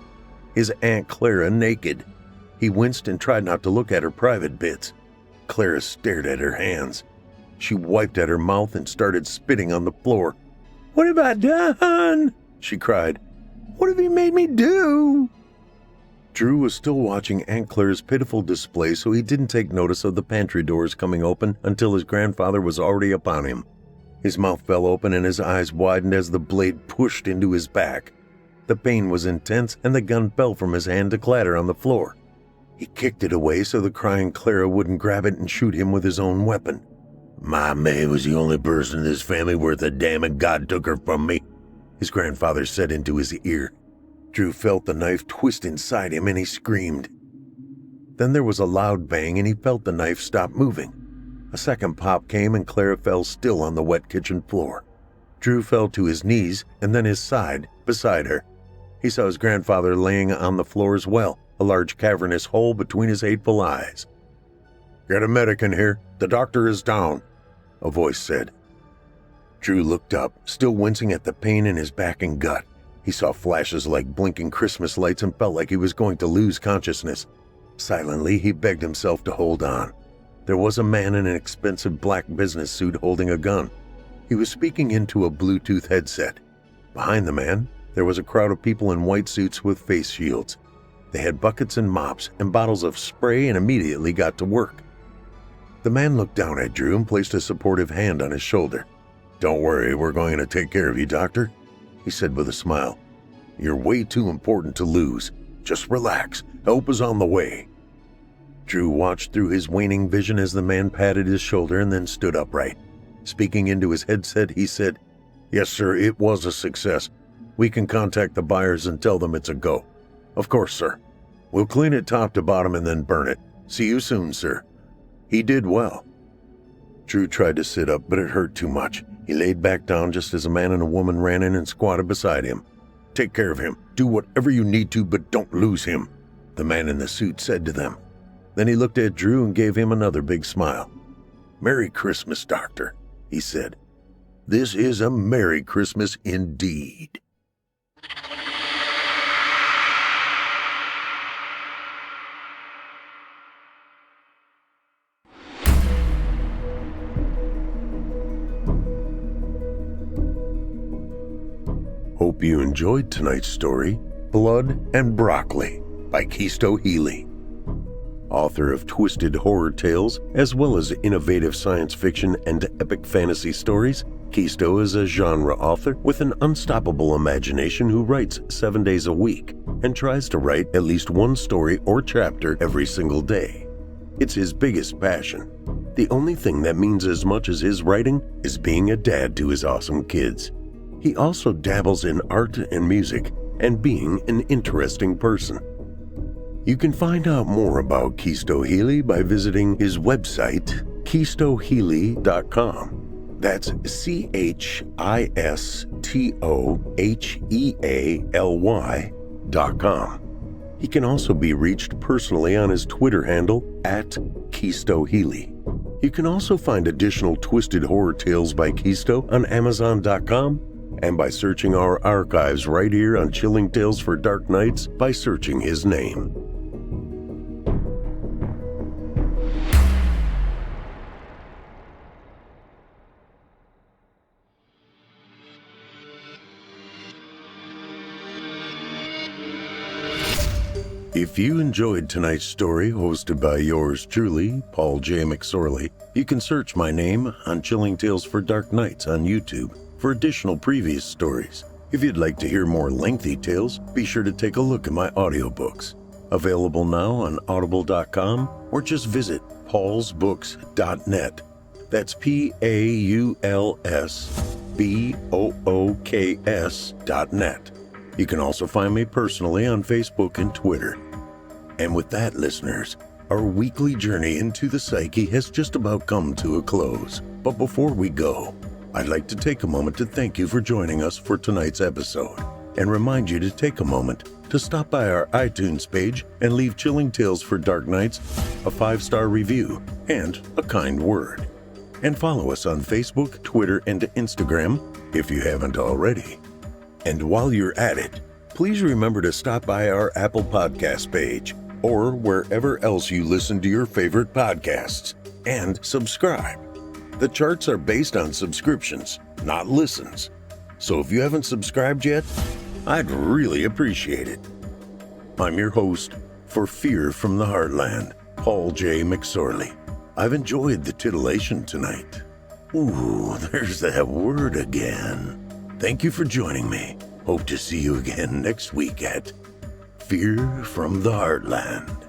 His Aunt Clara naked. He winced and tried not to look at her private bits. Clara stared at her hands. She wiped at her mouth and started spitting on the floor. "What have I done?" she cried. "What have you made me do?" Drew was still watching Aunt Clara's pitiful display, so he didn't take notice of the pantry doors coming open until his grandfather was already upon him. His mouth fell open and his eyes widened as the blade pushed into his back. The pain was intense and the gun fell from his hand to clatter on the floor. He kicked it away so the crying Clara wouldn't grab it and shoot him with his own weapon. "My May was the only person in this family worth a damn, and God took her from me," his grandfather said into his ear. Drew felt the knife twist inside him and he screamed. Then there was a loud bang and he felt the knife stop moving. A second pop came and Clara fell still on the wet kitchen floor. Drew fell to his knees and then his side, beside her. He saw his grandfather laying on the floor as well, a large cavernous hole between his hateful eyes. "Get a medic in here. The doctor is down," a voice said. Drew looked up, still wincing at the pain in his back and gut. He saw flashes like blinking Christmas lights and felt like he was going to lose consciousness. Silently, he begged himself to hold on. There was a man in an expensive black business suit holding a gun. He was speaking into a Bluetooth headset. Behind the man, there was a crowd of people in white suits with face shields. They had buckets and mops and bottles of spray and immediately got to work. The man looked down at Drew and placed a supportive hand on his shoulder. "Don't worry, we're going to take care of you, Doctor," he said with a smile. "You're way too important to lose. Just relax. Help is on the way." Drew watched through his waning vision as the man patted his shoulder and then stood upright. Speaking into his headset, he said, "Yes, sir, it was a success. We can contact the buyers and tell them it's a go. Of course, sir. We'll clean it top to bottom and then burn it. See you soon, sir. He did well. Drew tried to sit up, but it hurt too much. He laid back down just as a man and a woman ran in and squatted beside him. Take care of him. Do whatever you need to, but don't lose him, the man in the suit said to them. Then he looked at Drew and gave him another big smile. Merry Christmas, Doctor, he said. This is a Merry Christmas indeed. Hope you enjoyed tonight's story, Blood and Broccoli by Chisto Healy. Author of twisted horror tales, as well as innovative science fiction and epic fantasy stories, Chisto is a genre author with an unstoppable imagination who writes 7 days a week and tries to write at least one story or chapter every single day. It's his biggest passion. The only thing that means as much as his writing is being a dad to his awesome kids. He also dabbles in art and music and being an interesting person. You can find out more about Chisto Healy by visiting his website, chistohealy.com. That's CHISTOHEALY.com. He can also be reached personally on his Twitter handle @ChistoHealy. You can also find additional twisted horror tales by Chisto on Amazon.com and by searching our archives right here on Chilling Tales for Dark Nights by searching his name. If you enjoyed tonight's story hosted by yours truly, Paul J. McSorley, you can search my name on Chilling Tales for Dark Nights on YouTube for additional previous stories. If you'd like to hear more lengthy tales, be sure to take a look at my audiobooks. Available now on audible.com or just visit paulsbooks.net. That's PAULSBOOKS.net. You can also find me personally on Facebook and Twitter. And with that, listeners, our weekly journey into the psyche has just about come to a close. But before we go, I'd like to take a moment to thank you for joining us for tonight's episode and remind you to take a moment to stop by our iTunes page and leave Chilling Tales for Dark Nights a 5-star review and a kind word. And follow us on Facebook, Twitter, and Instagram if you haven't already. And while you're at it, please remember to stop by our Apple Podcast page or wherever else you listen to your favorite podcasts and subscribe. The charts are based on subscriptions, not listens. So if you haven't subscribed yet, I'd really appreciate it. I'm your host for Fear from the Heartland, Paul J. McSorley. I've enjoyed the titillation tonight. Ooh, there's that word again. Thank you for joining me. Hope to see you again next week at Fear from the Heartland.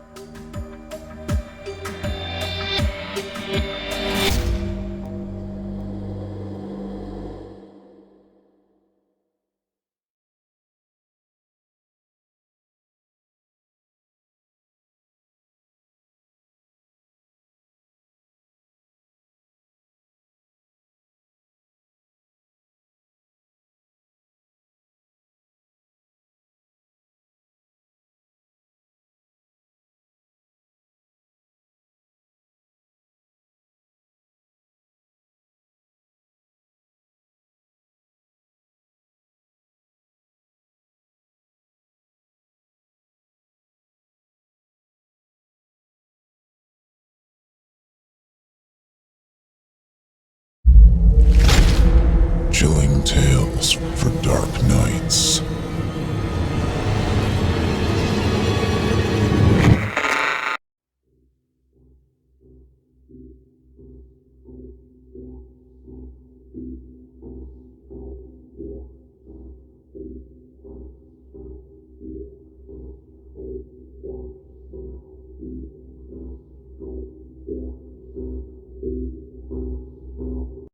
Chilling Tales for Dark Nights.